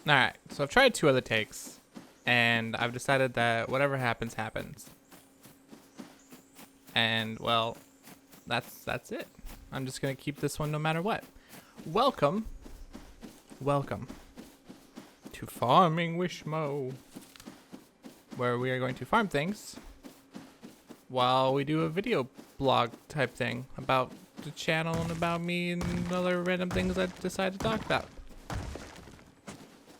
Alright, so I've tried 2 other takes, and I've decided that whatever happens, happens. And, well, that's it. I'm just gonna keep this one no matter what. Welcome to Farming with Shmo, where we are going to farm things while we do a video blog type thing about the channel and about me and other random things I decide to talk about.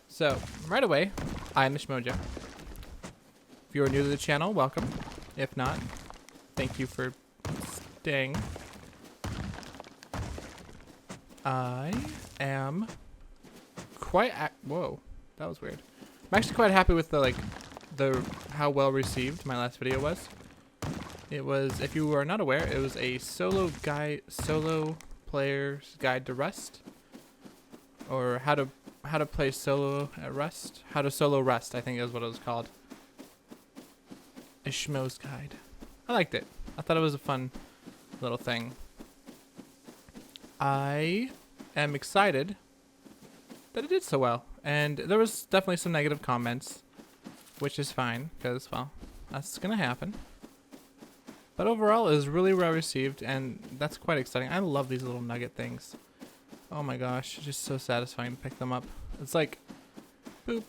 So, right away, I'm theShmojoe. If you are new to the channel, welcome. If not, thank you for staying. I am quite whoa, that was weird. I'm actually quite happy with the how well received my last video was. It was, if you are not aware, it was a solo player's guide to Rust, or how to play solo at Rust. How to solo Rust, I think is what it was called. A Shmo's guide. I liked it. I thought it was a fun little thing. I am excited that it did so well. And there was definitely some negative comments, which is fine, because, well, that's going to happen. But overall, it was really well received, and that's quite exciting. I love these little nugget things. Oh my gosh, it's just so satisfying to pick them up. It's like, boop,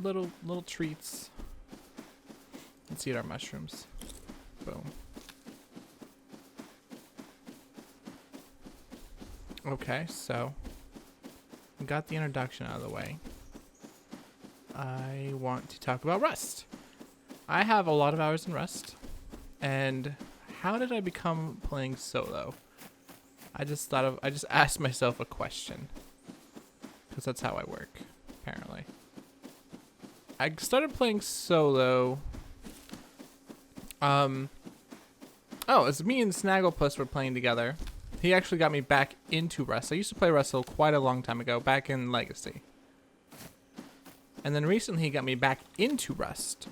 little treats. Let's eat our mushrooms. Boom. Okay, so we got the introduction out of the way. I want to talk about Rust. I have a lot of hours in Rust, and how did I become playing solo? I just asked myself a question, because that's how I work, apparently. I started playing solo. It's me and Snagglepuss were playing together. He actually got me back into Rust. I used to play Rust quite a long time ago, back in Legacy. And then recently he got me back into Rust,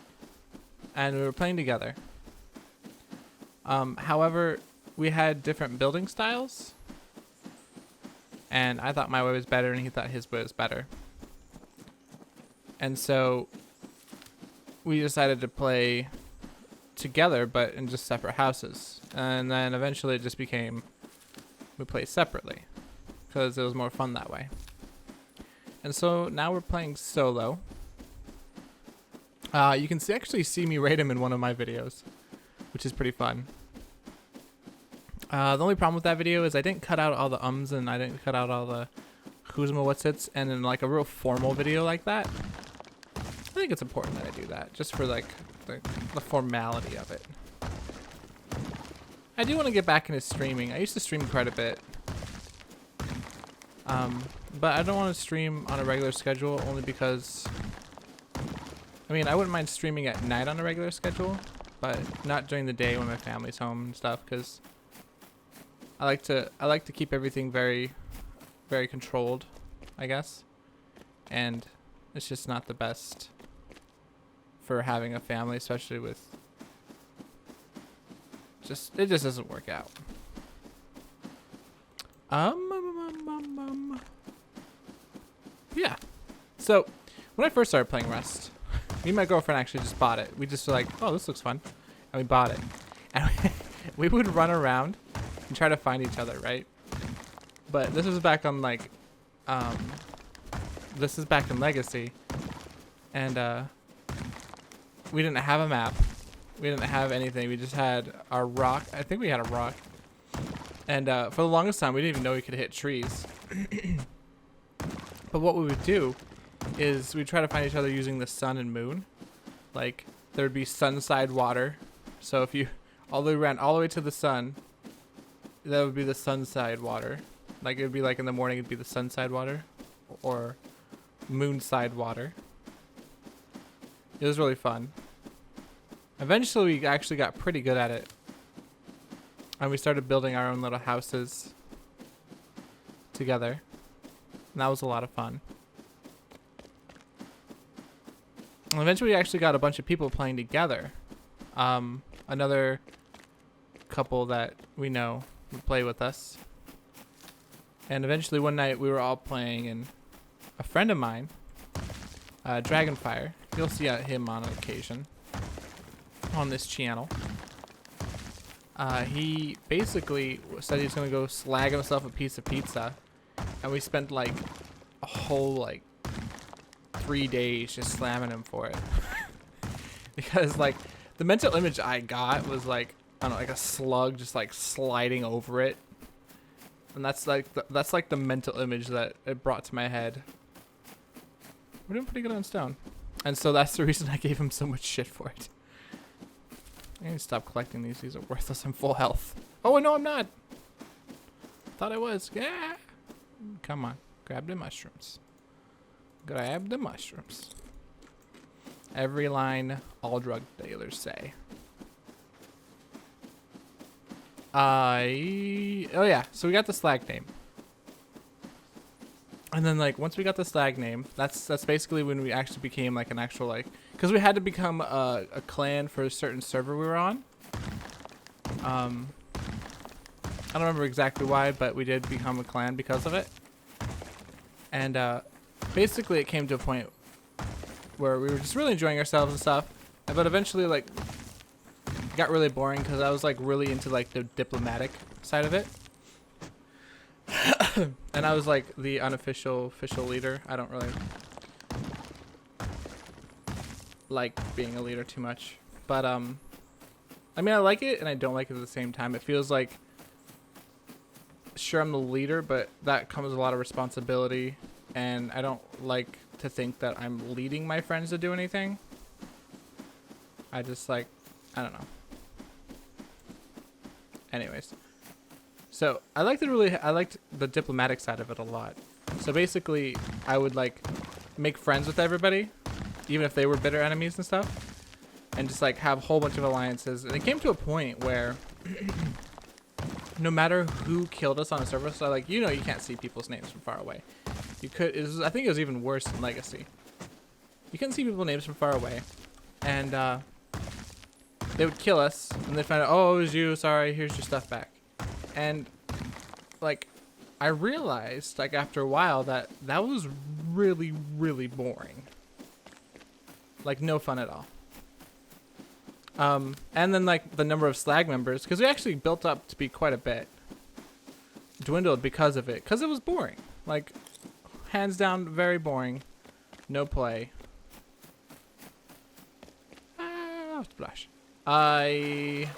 and we were playing together. However, we had different building styles, and I thought my way was better, and he thought his way was better. And so we decided to play together, but in just separate houses. And then eventually it just became we play separately, because it was more fun that way. And so now we're playing solo. You can actually see me rate him in one of my videos, which is pretty fun. The only problem with that video is I didn't cut out all the ums, and I didn't cut out all the who'sma whatsits, and in like a real formal video like that, I think it's important that I do that, just for like the formality of it. I do want to get back into streaming. I used to stream quite a bit. But I don't want to stream on a regular schedule, only because, I mean, I wouldn't mind streaming at night on a regular schedule, but not during the day when my family's home and stuff, because I like to keep everything very, very controlled, I guess. And it's just not the best for having a family, especially with it just doesn't work out. Yeah. So when I first started playing Rust, me and my girlfriend actually just bought it. We just were like, oh, this looks fun, and we bought it. And we would run around and try to find each other, right? But this was back on like, this is back in Legacy, and we didn't have a map. We didn't have anything. We just had our rock. I think we had a rock. And for the longest time, we didn't even know we could hit trees. But what we would do is we'd try to find each other using the sun and moon. Like, there would be sun side water. So if you ran all the way to the sun, that would be the sun side water. Like, it would be like in the morning, it'd be the sun side water. Or moon side water. It was really fun. Eventually, we actually got pretty good at it. And we started building our own little houses together. And that was a lot of fun. And eventually, we actually got a bunch of people playing together. Another couple that we know would play with us. And eventually, one night, we were all playing, and a friend of mine Dragonfire. You'll see him on occasion on this channel. He basically said he's gonna go slag himself a piece of pizza, and we spent like a whole like 3 days just slamming him for it. Because like the mental image I got was like, I don't know, like a slug just like sliding over it, and that's like the mental image that it brought to my head. We're doing pretty good on stone, and so that's the reason I gave him so much shit for it. I need to stop collecting these. These are worthless. I'm full health. Oh no, I'm not. Thought I was. Yeah. Come on, grab the mushrooms. Grab the mushrooms. Every line all drug dealers say. Oh yeah, so we got the slag name. And then like once we got the slag name, that's basically when we actually became like an actual like, because we had to become a clan for a certain server we were on. I don't remember exactly why, but we did become a clan because of it. And basically it came to a point where we were just really enjoying ourselves and stuff, but eventually like it got really boring because I was like really into like the diplomatic side of it. And I was like the official leader. I don't really like being a leader too much, but I mean I like it and I don't like it at the same time. It feels like, sure, I'm the leader, but that comes with a lot of responsibility, and I don't like to think that I'm leading my friends to do anything. I just like, I don't know. Anyways, so I liked the diplomatic side of it a lot. So basically I would like make friends with everybody, even if they were bitter enemies and stuff, and just like have a whole bunch of alliances. And it came to a point where no matter who killed us on a server, so like, you know, you can't see people's names from far away. You could, I think it was even worse in Legacy. You couldn't see people's names from far away, and they would kill us, and they'd find out, oh, it was you, sorry, here's your stuff back. And like, I realized like after a while that was really, really boring. Like no fun at all. And then like the number of slag members, because we actually built up to be quite a bit, dwindled because of it, because it was boring. Like, hands down, very boring. No play. Splash. It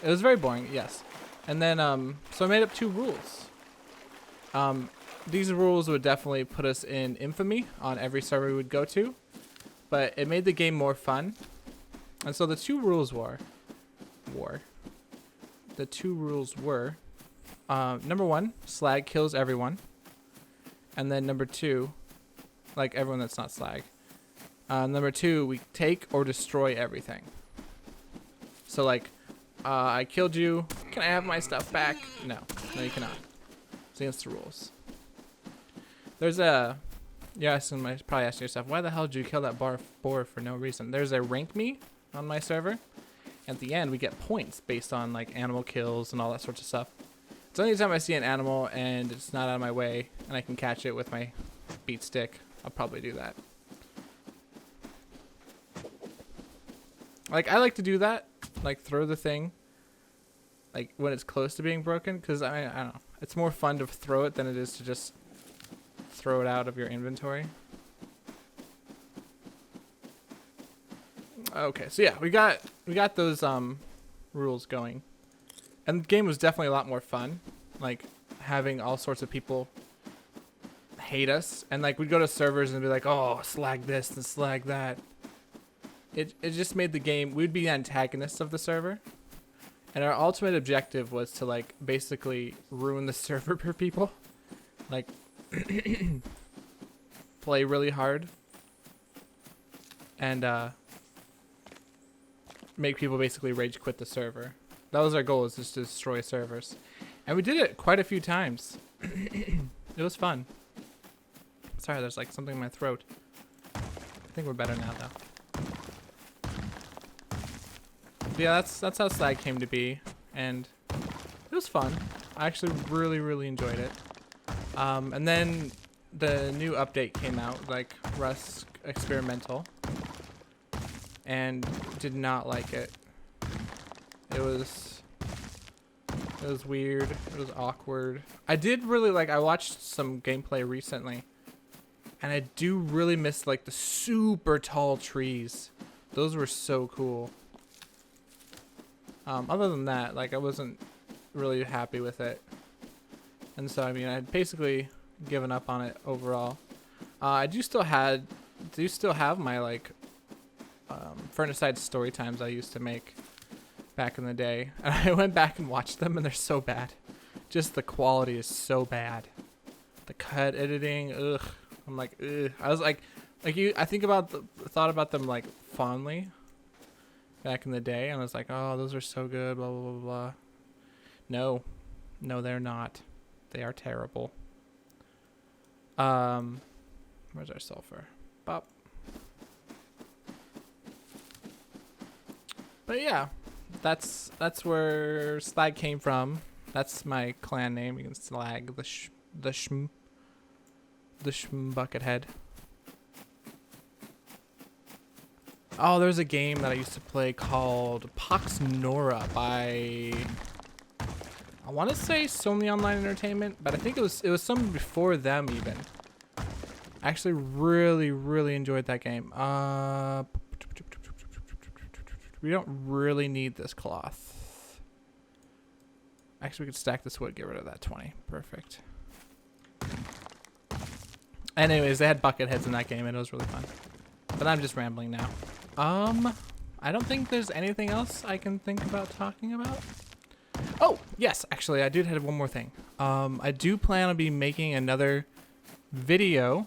was very boring, yes. And then so I made up 2 rules. These rules would definitely put us in infamy on every server we would go to, but it made the game more fun. And so the 2 rules were number 1, slag kills everyone, and then number 2, like everyone that's not slag. Number 2, we take or destroy everything. So like, I killed you, can I have my stuff back? No, you cannot. It's against the rules. There's a, you're probably asking yourself, why the hell did you kill that boar for no reason? There's a rank me on my server. At the end, we get points based on like animal kills and all that sorts of stuff. So anytime I see an animal and it's not out of my way and I can catch it with my beat stick, I'll probably do that. Like, I like to do that, like throw the thing like when it's close to being broken, because I don't know, it's more fun to throw it than it is to just throw it out of your inventory. Okay, so yeah, we got those rules going, and the game was definitely a lot more fun. Like having all sorts of people hate us, and like we'd go to servers and be like, oh, slag this and slag that. It just made the game, we'd be antagonists of the server, and our ultimate objective was to like basically ruin the server for people, like play really hard and make people basically rage quit the server. That was our goal, is just to destroy servers, and we did it quite a few times. It was fun. Sorry, there's like something in my throat. I think we're better now though. Yeah, that's how slag came to be, and it was fun. I actually really enjoyed it. And then the new update came out, like experimental and did not like it. It was weird. It was awkward. I did really like, I watched some gameplay recently and I do really miss like the super tall trees. Those were so cool. Other than that, like I wasn't really happy with it. And so, I mean, I'd basically given up on it overall. I do still have my like Furnace-side story times I used to make back in the day. And I went back and watched them and they're so bad. Just the quality is so bad. The cut editing, ugh. I'm like, ugh. I was like I thought about them like fondly back in the day, and I was like, oh, those are so good, blah blah blah blah. No, they're not. They are terrible. Where's our sulfur? Bop. But yeah, that's where Slag came from. That's my clan name. You can Slag the Shm Buckethead. Oh, there's a game that I used to play called Pox Nora by, I want to say Sony Online Entertainment, but I think it was some before them even. I actually really enjoyed that game. We don't really need this cloth. Actually, we could stack this wood, get rid of that 20. Perfect. Anyways, they had bucket heads in that game and it was really fun. But I'm just rambling now. I don't think there's anything else I can think about talking about. Oh, yes, actually, I did have one more thing. I do plan on making another video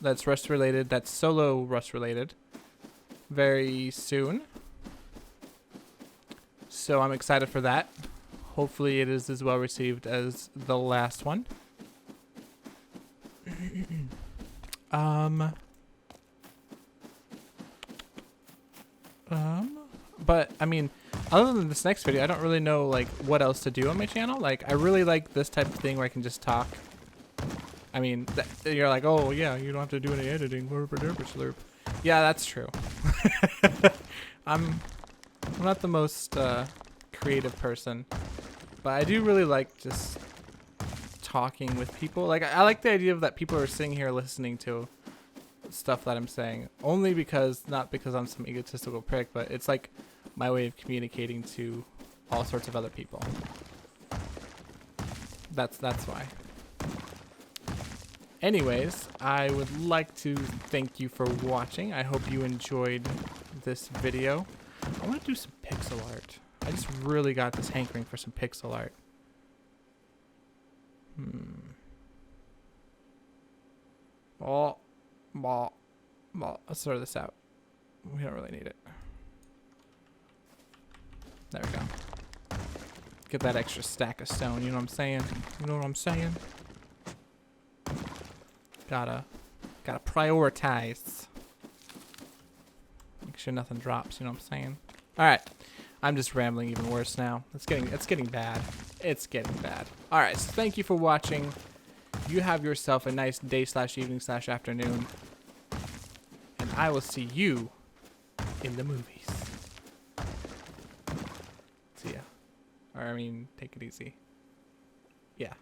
that's Rust related, that's solo Rust related, very soon. So I'm excited for that. Hopefully it is as well received as the last one. But I mean, other than this next video, I don't really know like what else to do on my channel. Like, I really like this type of thing where I can just talk. I mean, you're like, oh yeah, you don't have to do any editing. Slurp. Yeah, that's true. I'm not the most creative person, but I do really like just talking with people. Like, I like the idea of that people are sitting here listening to stuff that I'm saying, only because, not because I'm some egotistical prick, but it's like my way of communicating to all sorts of other people. That's why. Anyways, I would like to thank you for watching. I hope you enjoyed this video. I want to do some pixel art. I just really got this hankering for some pixel art. Let's throw this out. We don't really need it. There we go. Get that extra stack of stone, you know what I'm saying? You know what I'm saying? Gotta prioritize. Make sure nothing drops, you know what I'm saying? Alright. I'm just rambling even worse now. It's getting bad. It's getting bad. Alright, so thank you for watching. You have yourself a nice day / evening / afternoon. And I will see you in the movies. See ya. Or I mean, take it easy. Yeah.